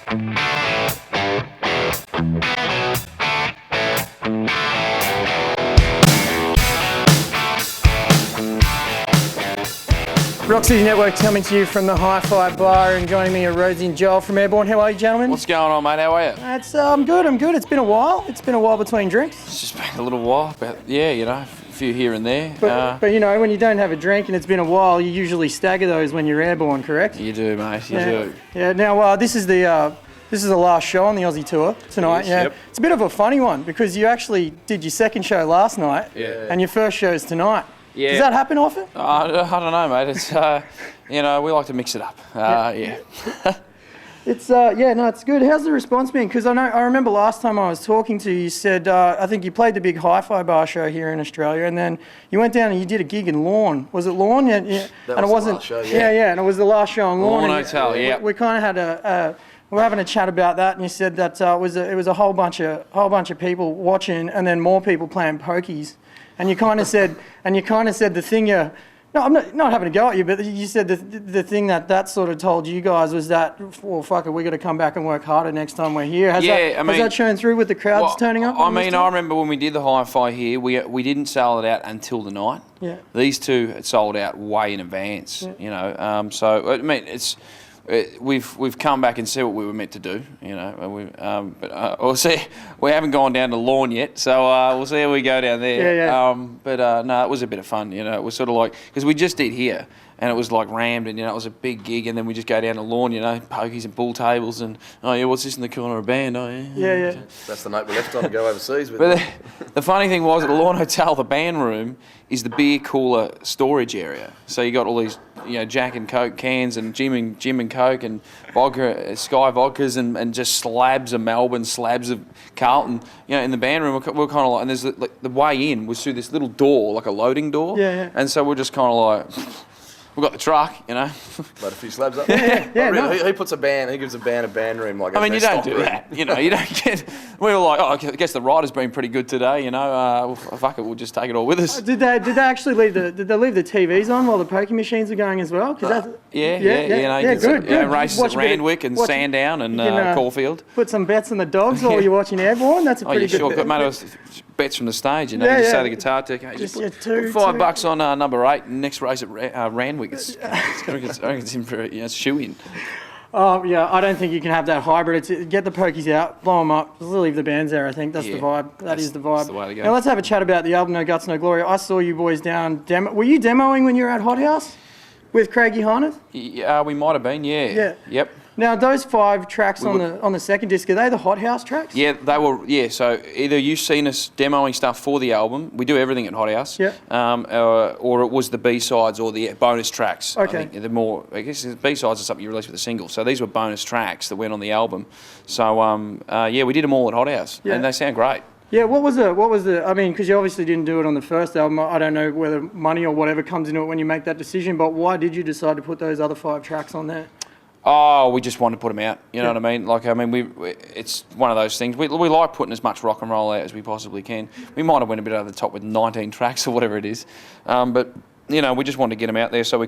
Roxy Network coming to you from the Hi-Fi Bar, and joining me are Rosie and Joel from Airbourne. How are you, gentlemen? What's going on, mate? How are you? I'm good. It's been a while. It's been a while between drinks. It's just been a little while, but yeah, you know, a few here and there. But you know, when you don't have a drink and it's been a while, you usually stagger those when you're airborne, correct? You do, mate. You do. Yeah. Now, this is the last show on the Aussie tour tonight. Yes, yeah. yep. It's a bit of a funny one because you actually did your second show last night, and your first show's tonight. Yeah. Does that happen often? I don't know, mate. It's you know, we like to mix it up. Yeah. It's it's good. How's the response been? Because I remember last time I was talking to you, you said I think you played the big Hi-Fi Bar show here in Australia, and then you went down and you did a gig in Lawn. Was it Lawn? Yeah. That and was it wasn't. the last show, and it was the last show on Lawn. Lawn Hotel. Yeah. We kind of had we were having a chat about that, and you said that it was a whole bunch of people watching, and then more people playing pokies, and you kind of said the thing you. No, I'm not having a go at you, but you said the thing that sort of told you guys was that, well, fuck it, we got to come back and work harder next time we're here. Has that shown through with the crowds turning up? I remember when we did the Hi-Fi here, we didn't sell it out until the night. Yeah. These two had sold out way in advance. Yeah. You know, so I mean, we've come back and see what we were meant to do, you know. But we'll see. We haven't gone down to Lawn yet, so we'll see how we go down there. Yeah. No, it was a bit of fun, you know. It was sort of like, because we just did here, and it was like rammed, and you know, it was a big gig, and then we just go down to Lawn, you know, pokies and pool tables, and what's this in the corner of a band? Yeah. That's the note we left on to go overseas with. But the funny thing was, at the Lawn Hotel, the band room is the beer cooler storage area. So you got all these, you know, Jack and Coke cans and Jim and Coke and vodka, Sky vodkas and just slabs of Melbourne, slabs of Carlton. You know, in the band room, we're kind of like, and there's the way in was through this little door, like a loading door. Yeah. And so we're just kind of like, we've got the truck, you know. But a few slabs up. Yeah. Really, who puts a band? Who gives a band room like? I mean, you don't do that. You know, you don't get. We were like, I guess the rider's been pretty good today. You know, fuck it, we'll just take it all with us. Did they actually leave the TVs on while the pokie machines are going as well? Yeah. You know, good. Races at Randwick and Sandown and Caulfield. Put some bets on the dogs while you're watching Airbourne. That's a pretty good. Sure. Mate, it was bets from the stage. You know, you just say the guitar tech. Just put $5 on number 8. Next race at Randwick. I reckon it's in for a shoe-in. I don't think you can have that hybrid. Get the pokies out, blow them up, just leave the bands there. I think that's the vibe. That is the vibe. That's the way to go. Now let's have a chat about the album No Guts, No Glory. I saw you boys down were you demoing when you were at Hot House with Craigie Harness? Yeah, we might have been. Yeah. Yep. Now those 5 tracks on the second disc, are they the Hot House tracks? Yeah, they were. Yeah, so either you've seen us demoing stuff for the album. We do everything at Hot House. Yeah. Or it was the B-sides or the bonus tracks. Okay. I think I guess the B-sides are something you release with a single. So these were bonus tracks that went on the album. So we did them all at Hot House, and they sound great. Yeah, what was the? I mean, because you obviously didn't do it on the first album. I don't know whether money or whatever comes into it when you make that decision. But why did you decide to put those other 5 tracks on there? Oh, we just wanted to put them out. You know what I mean? Like, it's one of those things. We like putting as much rock and roll out as we possibly can. We might have went a bit over the top with 19 tracks or whatever it is, but you know, we just wanted to get them out there so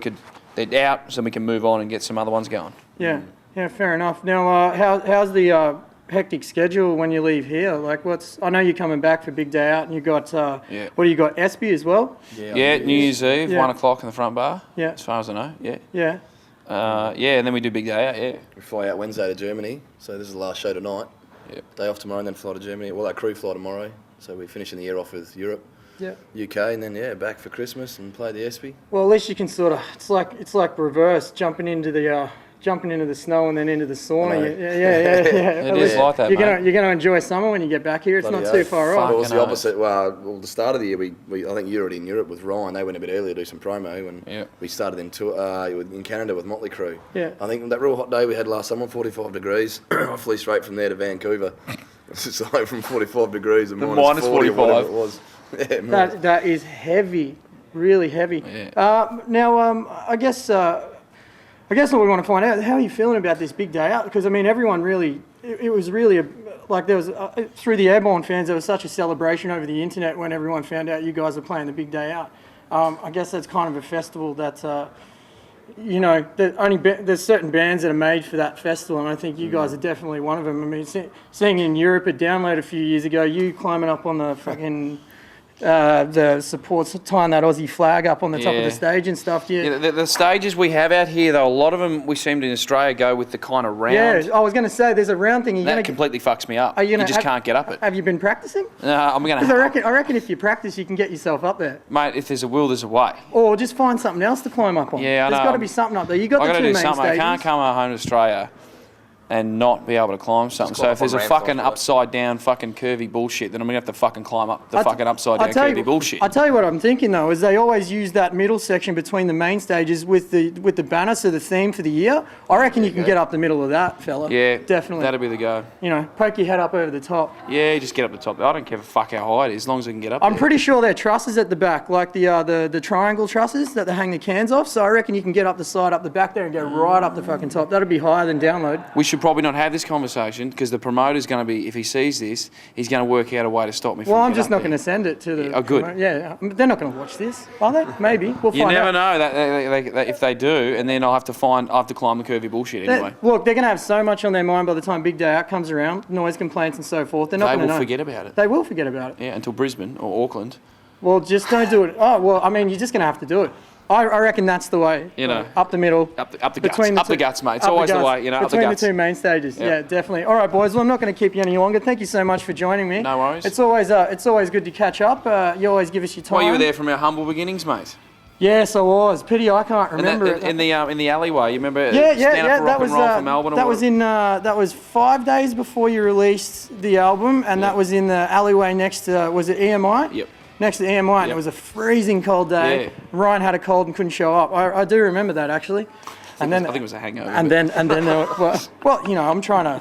they're out, so we can move on and get some other ones going. Yeah, fair enough. Now, how's the hectic schedule when you leave here? Like, I know you're coming back for Big Day Out, and you got what do you got? Espy as well? Yeah, New Year's Eve, 1 o'clock in the front bar. Yeah, as far as I know. Yeah. And then we do Big Day Out, We fly out Wednesday to Germany, so this is the last show tonight. Yep. Day off tomorrow and then fly to Germany. Well, our crew fly tomorrow, so we're finishing the year off with Europe, UK, and then back for Christmas and play the Espy. Well, at least you can sort of, it's like reverse, jumping into the snow and then into the sauna. It is like that, You're going to enjoy summer when you get back here. It's not too far off. It was the opposite. Well, the start of the year, I think you were already in Europe with Ryan. They went a bit earlier to do some promo, and we started in Canada with Motley Crue. Yeah. I think that real hot day we had last summer, 45 degrees. I flew straight from there to Vancouver. It's just like from 45 degrees and minus 40 or whatever it was. That is heavy, really heavy. Yeah. Now, I guess what we want to find out, how are you feeling about this Big Day Out? Because, I mean, everyone really, it was really, there was, through the Airbourne fans, there was such a celebration over the internet when everyone found out you guys were playing the Big Day Out. I guess that's kind of a festival that you know, there's certain bands that are made for that festival, and I think you guys are definitely one of them. I mean, seeing in Europe at Download a few years ago, you climbing up on the fucking the supports, tying that Aussie flag up on the top of the stage and stuff. The stages we have out here, though, a lot of them we seemed in Australia go with the kind of round. Yeah, I was going to say there's a round thing. That completely fucks me up. You just can't get up it. Have you been practicing? No, I'm going to. I reckon if you practice, you can get yourself up there. Mate, if there's a will, there's a way. Or just find something else to climb up on. Yeah, I know. There's got to be something up there. You got the two main stages. I can't come home to Australia and not be able to climb something. So if there's a fucking upside down fucking curvy bullshit, then I'm going to have to fucking climb up the fucking upside down curvy bullshit. I tell you what I'm thinking though, is they always use that middle section between the main stages with the banner, so the theme for the year. I reckon you can get up the middle of that, fella. Yeah, definitely. That'll be the go. You know, poke your head up over the top. Yeah, just get up the top. I don't care fuck how high it is, as long as I can get up I'm there. pretty sure they're trusses at the back, like the triangle trusses that they hang the cans off. So I reckon you can get up the side, up the back there and go right up the fucking top. That'll be higher than Download. We should probably not have this conversation because the promoter's going to be, if he sees this, he's going to work out a way to stop me from Well, I'm just not going to send it to the... Oh, good. Yeah, they're not going to watch this, are they? Maybe. We'll find out. You never know that if they do, and then I have to climb the curvy bullshit anyway. Look, they're going to have so much on their mind by the time Big Day Out comes around, noise complaints and so forth. They're not going to know. They will forget about it. They will forget about it. Yeah, until Brisbane or Auckland. Well, just don't do it. Oh, well, I mean, you're just going to have to do it. I reckon that's the way. You know, up the middle, up the guts, mate. It's always the way. You know, between the two main stages. Yeah, definitely. All right, boys. Well, I'm not going to keep you any longer. Thank you so much for joining me. No worries. It's always good to catch up. You always give us your time. Well, you were there from our humble beginnings, mate. Yes, I was. Pity I can't remember it. In the alleyway. You remember? Yeah. That was from Melbourne. That was 5 days before you released the album, and that was in the alleyway next to, was it EMI? Yep. Next to EMI, and it was a freezing cold day. Yeah. Ryan had a cold and couldn't show up. I do remember that actually. I think it was a hangover. And then there was, well, you know, I'm trying to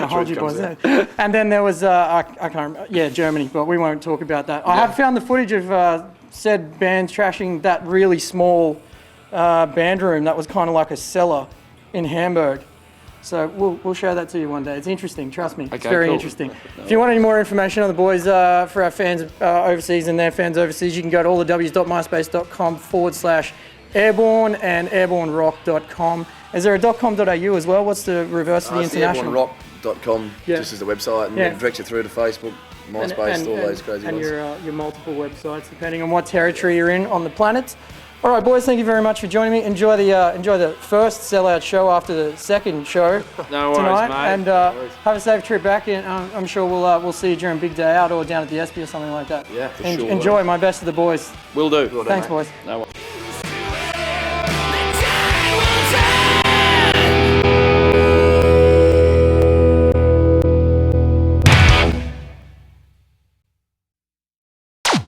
hold you boys there. And then there was I can't remember. Yeah, Germany, but we won't talk about that. I have found the footage of said bands trashing that really small band room that was kind of like a cellar in Hamburg. So we'll show that to you one day. It's interesting, trust me. It's very interesting. If you want any more information on the boys for our fans overseas and their fans overseas, you can go to allthews.myspace.com/Airbourne and airbornerock.com. Is there a .com.au as well? What's the reverse of the international? airbornerock.com, just as the website, and it directs you through to Facebook, MySpace, all those crazy ones. And your multiple websites, depending on what territory you're in on the planet. All right, boys, thank you very much for joining me. Enjoy the first sellout show after the second show tonight, mate. And have a safe trip back. And I'm sure we'll see you during Big Day Out or down at the Espy or something like that. Yeah, for sure. Enjoy. My best to the boys. Will do. Thanks, boys. No worries.